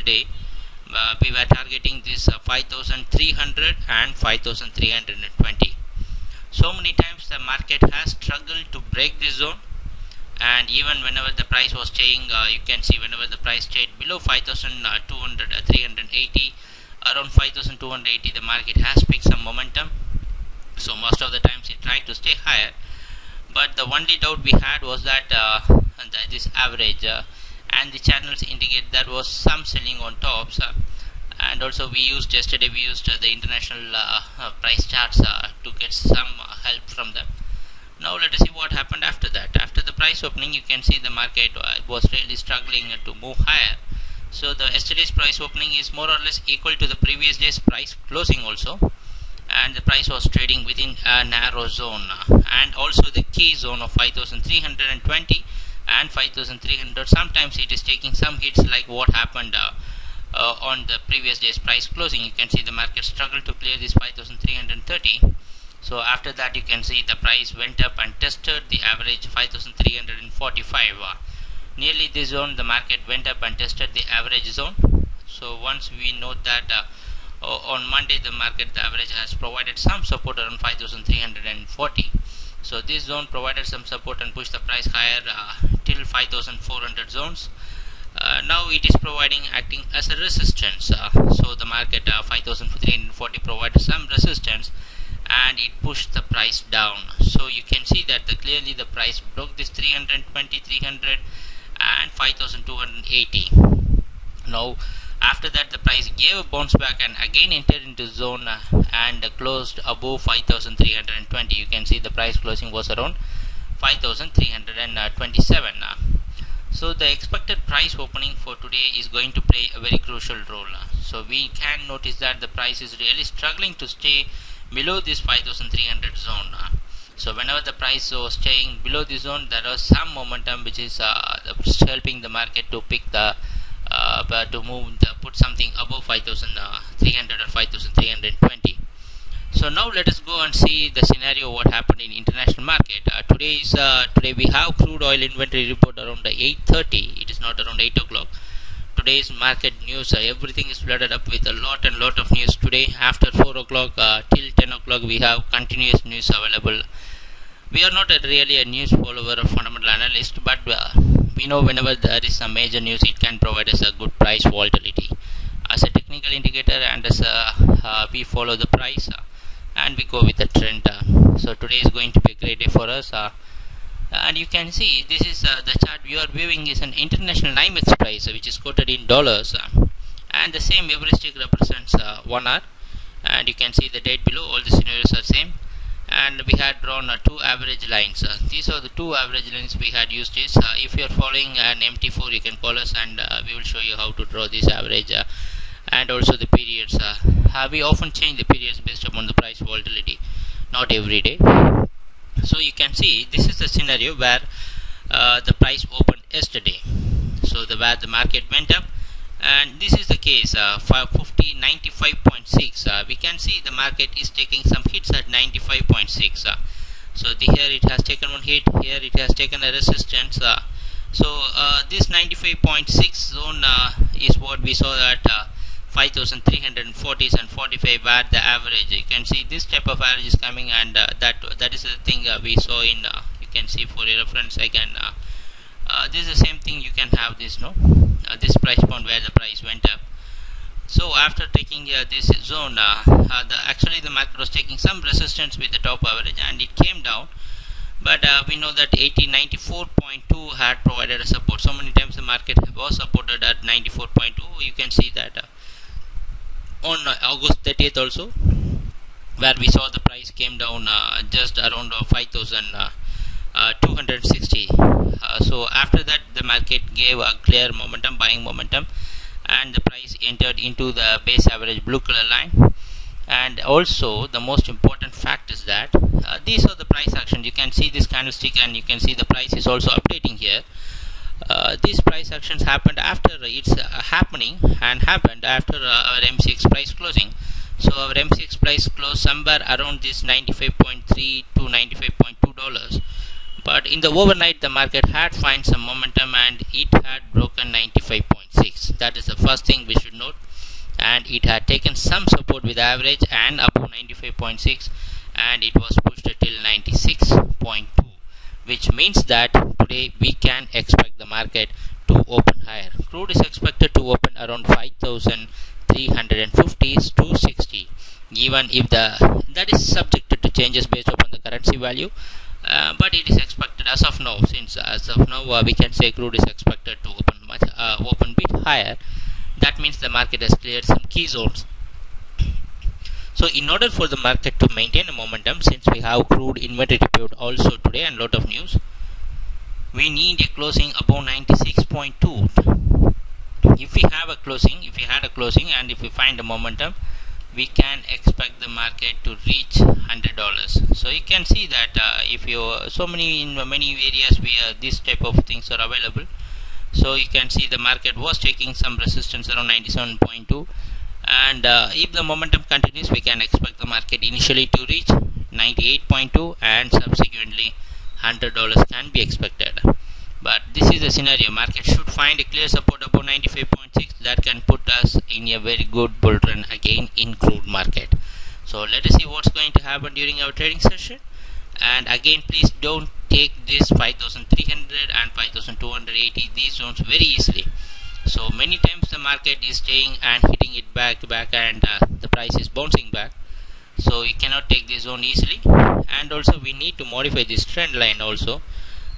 day, we were targeting this 5300 and 5320. So many times the market has struggled to break this zone, and even whenever the price was staying, you can see whenever the price stayed below 5200 380, around 5280, the market has picked some momentum. So most of the times it tried to stay higher, but the only doubt we had was that this average and the channels indicate there was some selling on tops, and also yesterday we used the international price charts to get some help from them. Now let us see what happened after that. After the price opening, you can see the market was really struggling to move higher. So the yesterday's price opening is more or less equal to the previous day's price closing also, and the price was trading within a narrow zone, and also the key zone of 5320 and 5300. Sometimes it is taking some hits, like what happened on the previous day's price closing. You can see the market struggled to clear this 5330. So after that, you can see the price went up and tested the average 5345. Nearly this zone, the market went up and tested the average zone. So once we note that on Monday the average has provided some support around 5340. So this zone provided some support and pushed the price higher till 5400 zones. Now it is acting as a resistance. So the market 5340 provided some resistance, and it pushed the price down. So you can see that clearly the price broke this 320, 300 and 5280. Now after that, the price gave a bounce back and again entered into zone and closed above 5320. You can see the price closing was around 5327. So the expected price opening for today is going to play a very crucial role. So we can notice that the price is really struggling to stay below this 5300 zone. So whenever the price was staying below the zone, there was some momentum which is helping the market to pick put something above 5300 or 5320. So now let us go and see the scenario what happened in international market. Today we have crude oil inventory report around 8:30. It is not around 8 o'clock. Today's market news, everything is flooded up with a lot of news today. After 4 o'clock till 10 o'clock, we have continuous news available. We are not really a news follower or fundamental analyst, but we know whenever there is some major news, it can provide us a good price volatility. As a technical indicator, and as we follow the price and we go with the trend. So today is going to be a great day for us. And you can see this is the chart you are viewing is an international NYMEX price which is quoted in dollars, and the same heuristic represents 1 hour, and you can see the date below. All the scenarios are same, and we had drawn two average lines. These are the two average lines we had used. If you are following an MT4, you can call us, and we will show you how to draw this average and also the periods. We often change the periods based upon the price volatility, not every day. So you can see this is the scenario where the price opened yesterday. So where the market went up, and this is the case 95.6. We can see the market is taking some hits at 95.6. So here it has taken one hit, here it has taken a resistance. So this 95.6 zone is what we saw at 5340s and 45, where the average, you can see this type of average is coming, and that is the thing we saw in you can see for your reference. I can this is the same thing. You can have this this price point where the price went up. So after taking this zone, actually the market was taking some resistance with the top average, and it came down. But we know that 94.2 had provided a support. So many times the market was supported at 94.2. You can see that on August 30th also, where we saw the price came down just around 5260. So after that, the market gave a clear momentum, buying momentum, and the price entered into the base average blue color line. And also the most important fact is that these are the price actions. You can see this candlestick, and you can see the price is also updating here. These price actions happened after happened after our MCX price closing. So our MCX price closed somewhere around this 95.3 to $95.2. But in the overnight, the market had find some momentum and it had broken 95.6. That is the first thing we should note. And it had taken some support with average and above 95.6, and it was pushed till 96.2, which means that today we can expect the market to open higher. Crude is expected to open around 5,350 to 60, even if that is subjected to changes based upon the currency value. But it is expected as of now, we can say crude is expected to open bit higher. That means the market has cleared some key zones. So in order for the market to maintain a momentum, since we have crude inventory report also today and lot of news, we need a closing above 96.2. If we had a closing and if we find a momentum, we can expect the market to reach $100. So you can see that in many areas where this type of things are available. So you can see the market was taking some resistance around 97.2, and if the momentum continues, we can expect the market initially to reach 98.2 and subsequently $100 can be expected. But this is the scenario. Market should find a clear support above 95.6 that can put us in a very good bull run again in crude market. So let us see what's going to happen during our trading session. And again, please don't take this 5,300 and 5,280 these zones very easily. So many times the market is staying and hitting it back and the price is bouncing back. So you cannot take this zone easily. And also we need to modify this trend line also.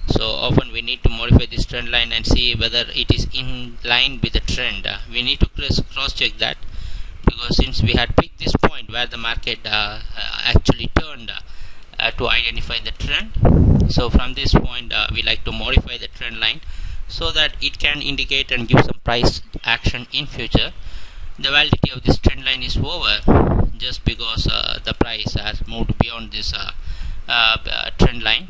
So often we need to modify this trend line and see whether it is in line with the trend. We need to cross check that, because since we had picked this point where the market actually turned to identify the trend, so from this point we like to modify the trend line so that it can indicate and give some price action in future. The validity of this trend line is over just because the price has moved beyond this trend line.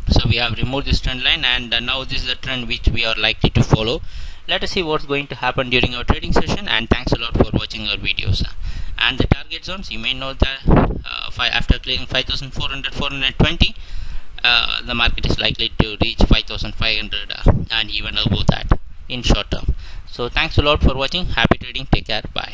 So we have removed this trend line, and now this is the trend which we are likely to follow. Let us see what's going to happen during our trading session, and thanks a lot for watching our videos. And the target zones, you may know that after clearing 5,400, 420, the market is likely to reach 5,500 and even above that in short term. So thanks a lot for watching. Happy trading. Take care. Bye.